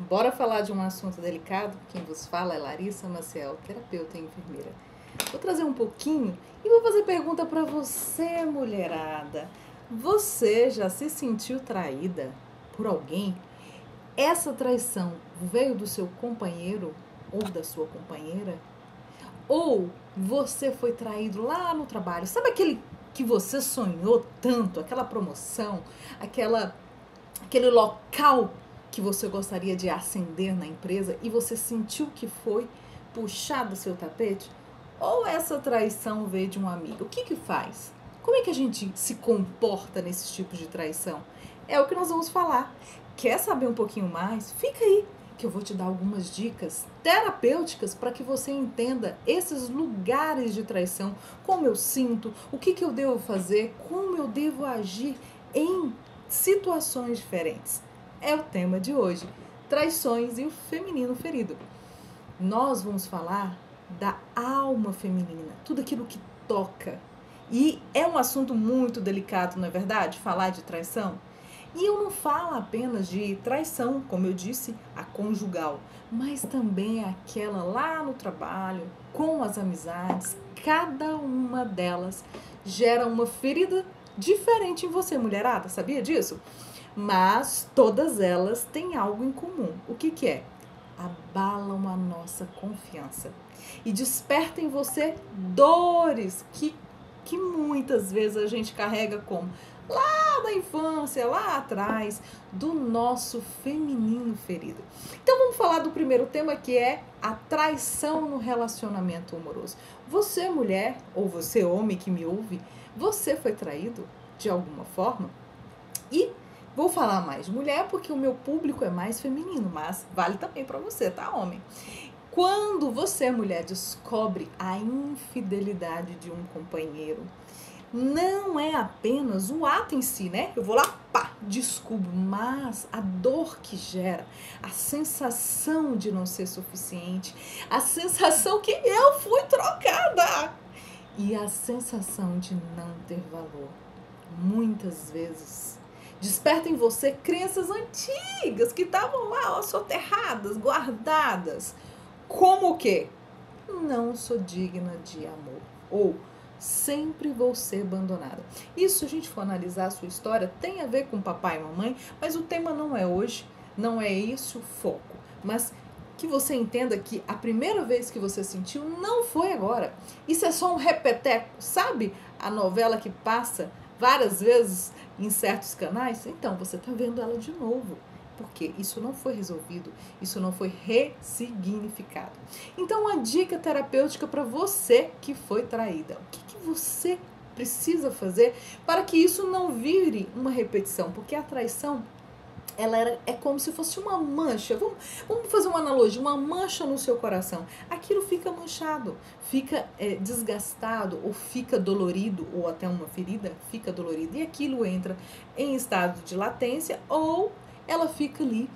Bora falar de um assunto delicado? Quem vos fala é Larissa Maciel, terapeuta e enfermeira. Vou trazer um pouquinho e vou fazer pergunta para você, mulherada. Você já se sentiu traída por alguém? Essa traição veio do seu companheiro ou da sua companheira? Ou você foi traído lá no trabalho? Sabe aquele que você sonhou tanto, aquela promoção, aquele local que você gostaria de ascender na empresa e você sentiu que foi puxado do seu tapete? Ou essa traição veio de um amigo? O que faz? Como é que a gente se comporta nesses tipos de traição? É o que nós vamos falar. Quer saber um pouquinho mais? Fica aí que eu vou te dar algumas dicas terapêuticas para que você entenda esses lugares de traição, como eu sinto, o que eu devo fazer, como eu devo agir em situações diferentes. É o tema de hoje, traições e o feminino ferido. Nós vamos falar da alma feminina, tudo aquilo que toca. E é um assunto muito delicado, não é verdade? Falar de traição. E eu não falo apenas de traição, como eu disse, a conjugal, mas também aquela lá no trabalho, com as amizades. Cada uma delas gera uma ferida diferente em você, mulherada, sabia disso? Mas todas elas têm algo em comum. O que é? Abalam a nossa confiança e despertam em você dores que muitas vezes a gente carrega como lá da infância, lá atrás, do nosso feminino ferido. Então vamos falar do primeiro tema, que é a traição no relacionamento amoroso. Você, mulher, ou você, homem que me ouve, você foi traído de alguma forma? E vou falar mais de mulher porque o meu público é mais feminino, mas vale também para você, tá, homem? Quando você, mulher, descobre a infidelidade de um companheiro, não é apenas o ato em si, né? Eu vou lá, pá, descubro, mas a dor que gera, a sensação de não ser suficiente, a sensação que eu fui trocada e a sensação de não ter valor. Muitas vezes desperta em você crenças antigas que estavam lá, ó, soterradas, guardadas. Como o quê? Não sou digna de amor. Ou sempre vou ser abandonada. Isso, se a gente for analisar a sua história, tem a ver com papai e mamãe, mas o tema não é hoje, não é esse o foco. Mas que você entenda que a primeira vez que você sentiu não foi agora. Isso é só um repeteco, sabe? A novela que passa várias vezes em certos canais, então você está vendo ela de novo, porque isso não foi resolvido, isso não foi ressignificado. Então, uma dica terapêutica para você que foi traída: o que você precisa fazer para que isso não vire uma repetição? Porque a traição, é como se fosse uma mancha. Vamos fazer uma analogia, uma mancha no seu coração. Aquilo fica manchado, fica desgastado, ou fica dolorido, ou até uma ferida fica dolorida, e aquilo entra em estado de latência, ou ela fica ali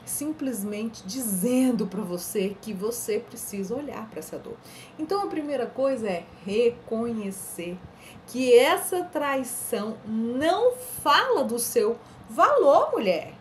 simplesmente dizendo para você que você precisa olhar para essa dor. Então a primeira coisa é reconhecer que essa traição não fala do seu valor, mulher,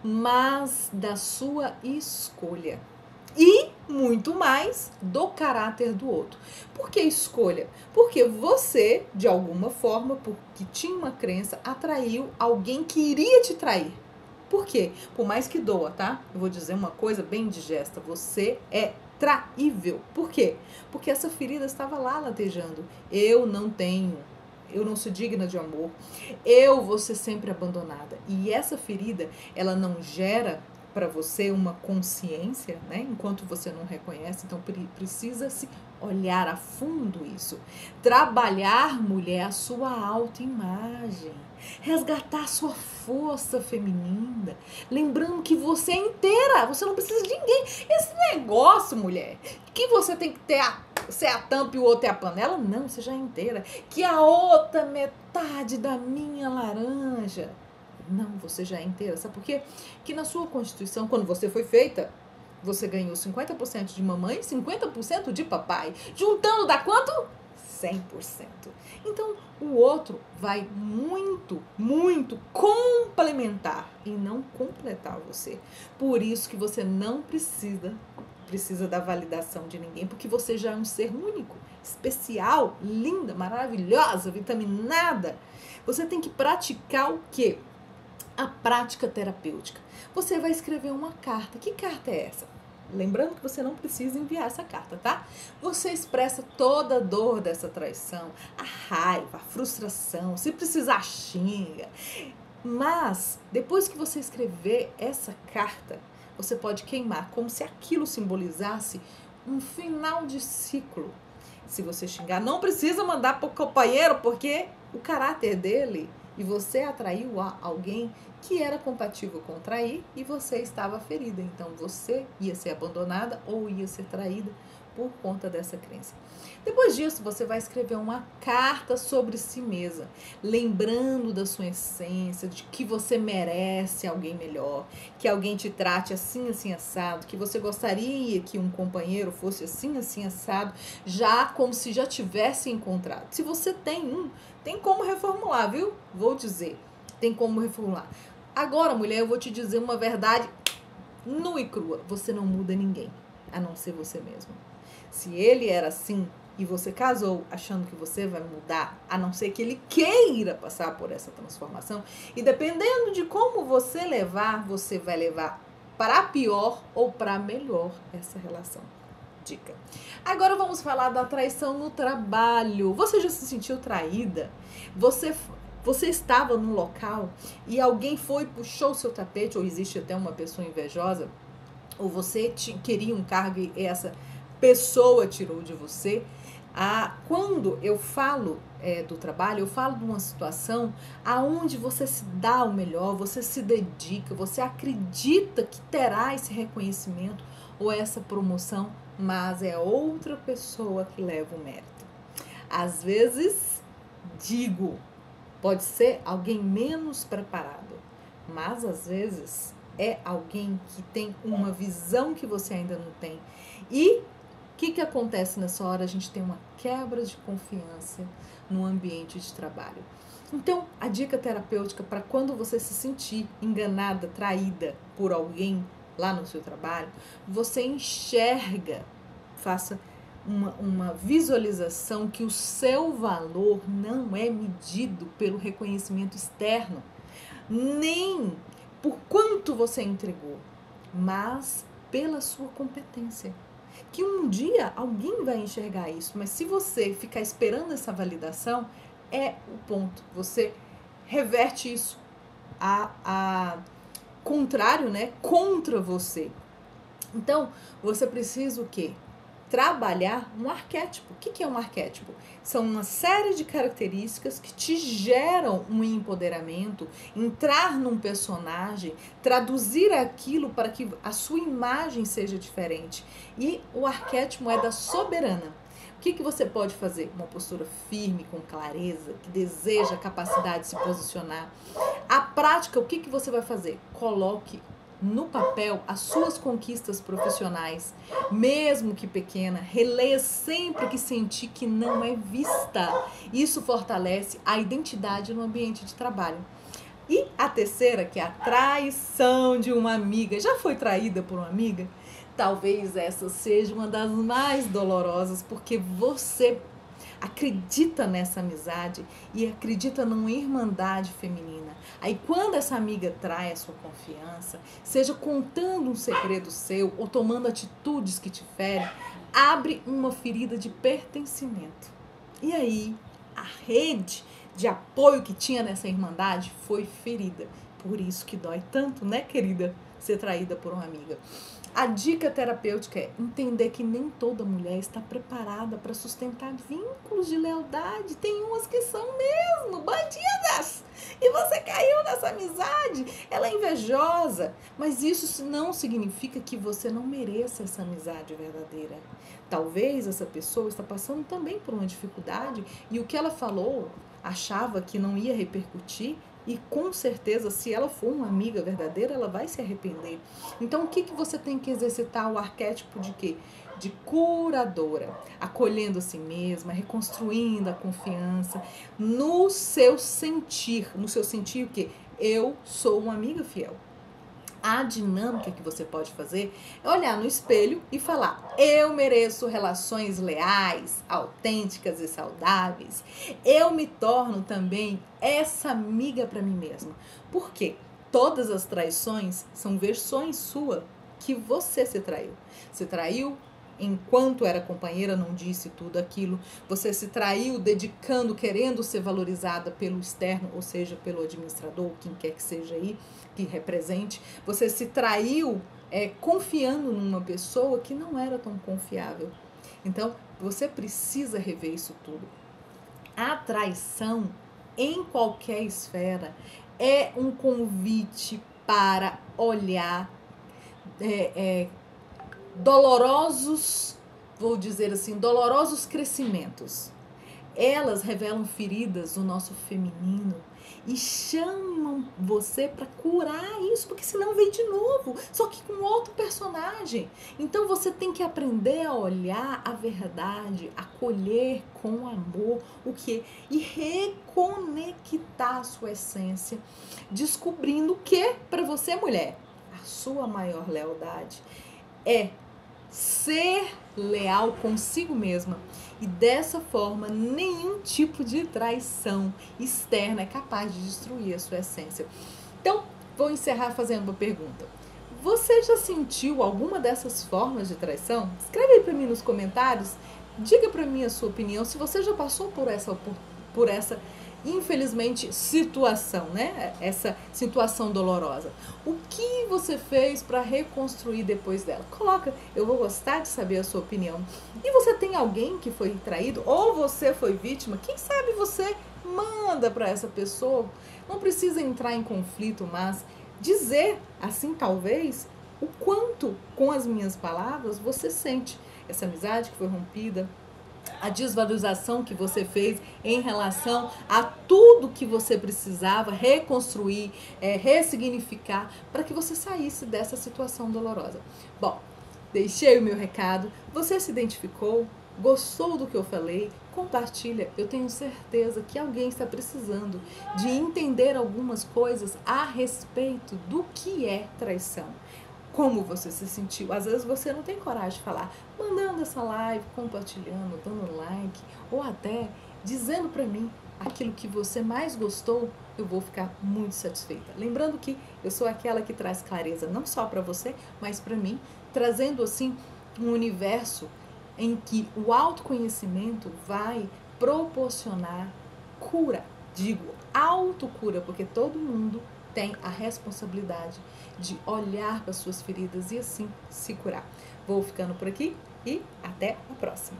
mas da sua escolha. E muito mais do caráter do outro. Por que escolha? Porque você, de alguma forma, porque tinha uma crença, atraiu alguém que iria te trair. Por quê? Por mais que doa, tá? Eu vou dizer uma coisa bem digesta. Você é traível. Por quê? Porque essa ferida estava lá latejando. Eu não sou digna de amor, eu vou ser sempre abandonada. E essa ferida, ela não gera para você uma consciência, né? Enquanto você não reconhece, então precisa-se olhar a fundo isso. Trabalhar, mulher, a sua autoimagem. Resgatar a sua força feminina. Lembrando que você é inteira, você não precisa de ninguém. Esse negócio, mulher, que você tem que ter ser a tampa e o outro é a panela, não, você já é inteira. Que a outra metade da minha laranja. Não, você já é inteira. Sabe por quê? Que na sua Constituição, quando você foi feita, você ganhou 50% de mamãe, 50% de papai. Juntando dá quanto? 100%. Então, o outro vai muito, muito complementar e não completar você. Por isso que você não precisa da validação de ninguém, porque você já é um ser único, especial, linda, maravilhosa, vitaminada. Você tem que praticar o quê? A prática terapêutica. Você vai escrever uma carta. Que carta é essa? Lembrando que você não precisa enviar essa carta, tá? Você expressa toda a dor dessa traição, a raiva, a frustração, se precisar xinga. Mas, depois que você escrever essa carta, você pode queimar, como se aquilo simbolizasse um final de ciclo. Se você xingar, não precisa mandar para o companheiro, porque o caráter dele e você atraiu a alguém que era compatível com trair e você estava ferida. Então, você ia ser abandonada ou ia ser traída por conta dessa crença. Depois disso, você vai escrever uma carta sobre si mesma, lembrando da sua essência, de que você merece alguém melhor, que alguém te trate assim, assim, assado, que você gostaria que um companheiro fosse assim, assim, assado, já como se já tivesse encontrado. Se você tem como reformular, viu? Vou dizer, tem como reformular. Agora, mulher, eu vou te dizer uma verdade nua e crua. Você não muda ninguém, a não ser você mesma. Se ele era assim e você casou achando que você vai mudar, a não ser que ele queira passar por essa transformação, e dependendo de como você levar, você vai levar para pior ou para melhor essa relação. Dica. Agora vamos falar da traição no trabalho. Você já se sentiu traída? Você estava num local e alguém foi, puxou o seu tapete, ou existe até uma pessoa invejosa, ou você queria um cargo e essa pessoa tirou de você. Quando eu falo do trabalho, eu falo de uma situação aonde você se dá o melhor, você se dedica, você acredita que terá esse reconhecimento ou essa promoção, mas é outra pessoa que leva o mérito. Às vezes, pode ser alguém menos preparado, mas às vezes é alguém que tem uma visão que você ainda não tem. E o que acontece nessa hora? A gente tem uma quebra de confiança no ambiente de trabalho. Então, a dica terapêutica para quando você se sentir enganada, traída por alguém lá no seu trabalho, você enxerga, faça uma visualização que o seu valor não é medido pelo reconhecimento externo, nem por quanto você entregou, mas pela sua competência. Que um dia alguém vai enxergar isso, mas se você ficar esperando essa validação, é o ponto. Você reverte isso a contrário, né? Contra você. Então, você precisa o quê? Trabalhar um arquétipo. O que é um arquétipo? São uma série de características que te geram um empoderamento, entrar num personagem, traduzir aquilo para que a sua imagem seja diferente. E o arquétipo é da soberana. O que você pode fazer? Uma postura firme, com clareza, que deseja a capacidade de se posicionar. A prática, o que você vai fazer? Coloque no papel as suas conquistas profissionais, mesmo que pequena, releia sempre que sentir que não é vista. Isso fortalece a identidade no ambiente de trabalho. E a terceira, que é a traição de uma amiga. Já foi traída por uma amiga? Talvez essa seja uma das mais dolorosas, porque você acredita nessa amizade e acredita numa irmandade feminina. Aí quando essa amiga trai a sua confiança, seja contando um segredo seu ou tomando atitudes que te ferem, abre uma ferida de pertencimento. E aí a rede de apoio que tinha nessa irmandade foi ferida. Por isso que dói tanto, né, querida, ser traída por uma amiga. A dica terapêutica é entender que nem toda mulher está preparada para sustentar vínculos de lealdade. Tem umas que são mesmo bandidas. E você caiu nessa amizade. Ela é invejosa. Mas isso não significa que você não mereça essa amizade verdadeira. Talvez essa pessoa está passando também por uma dificuldade e o que ela falou achava que não ia repercutir, e com certeza, se ela for uma amiga verdadeira, ela vai se arrepender. Então, o que você tem que exercitar? O arquétipo de quê? De curadora, acolhendo a si mesma, reconstruindo a confiança no seu sentir o quê? Eu sou uma amiga fiel. A dinâmica que você pode fazer é olhar no espelho e falar: eu mereço relações leais, autênticas e saudáveis. Eu me torno também essa amiga para mim mesma. Por quê? Todas as traições são versões sua que você se traiu. Se traiu enquanto era companheira, não disse tudo aquilo. Você se traiu dedicando, querendo ser valorizada pelo externo, ou seja, pelo administrador, quem quer que seja aí, que represente. Você se traiu confiando numa pessoa que não era tão confiável. Então, você precisa rever isso tudo. A traição, em qualquer esfera, é um convite para olhar dolorosos, vou dizer assim, dolorosos crescimentos. Elas revelam feridas do nosso feminino e chamam você para curar isso, porque senão vem de novo, só que com outro personagem. Então você tem que aprender a olhar a verdade, acolher com amor o que e reconectar a sua essência, descobrindo que para você, mulher, a sua maior lealdade é ser leal consigo mesma. E dessa forma, nenhum tipo de traição externa é capaz de destruir a sua essência. Então, vou encerrar fazendo uma pergunta. Você já sentiu alguma dessas formas de traição? Escreve aí para mim nos comentários. Diga para mim a sua opinião, se você já passou por essa infelizmente, situação, né? Essa situação dolorosa. O que você fez para reconstruir depois dela? Coloca, eu vou gostar de saber a sua opinião. E você tem alguém que foi traído? Ou você foi vítima? Quem sabe você manda para essa pessoa? Não precisa entrar em conflito, mas dizer, assim talvez, o quanto com as minhas palavras você sente essa amizade que foi rompida, a desvalorização que você fez em relação a tudo que você precisava reconstruir, ressignificar, para que você saísse dessa situação dolorosa. Bom, deixei o meu recado. Você se identificou? Gostou do que eu falei? Compartilha. Eu tenho certeza que alguém está precisando de entender algumas coisas a respeito do que é traição. Como você se sentiu? Às vezes você não tem coragem de falar, mandando essa live, compartilhando, dando like, ou até dizendo para mim aquilo que você mais gostou, eu vou ficar muito satisfeita. Lembrando que eu sou aquela que traz clareza não só para você, mas para mim, trazendo assim um universo em que o autoconhecimento vai proporcionar cura. Digo autocura, porque todo mundo tem a responsabilidade de olhar para suas feridas e assim se curar. Vou ficando por aqui e até a próxima.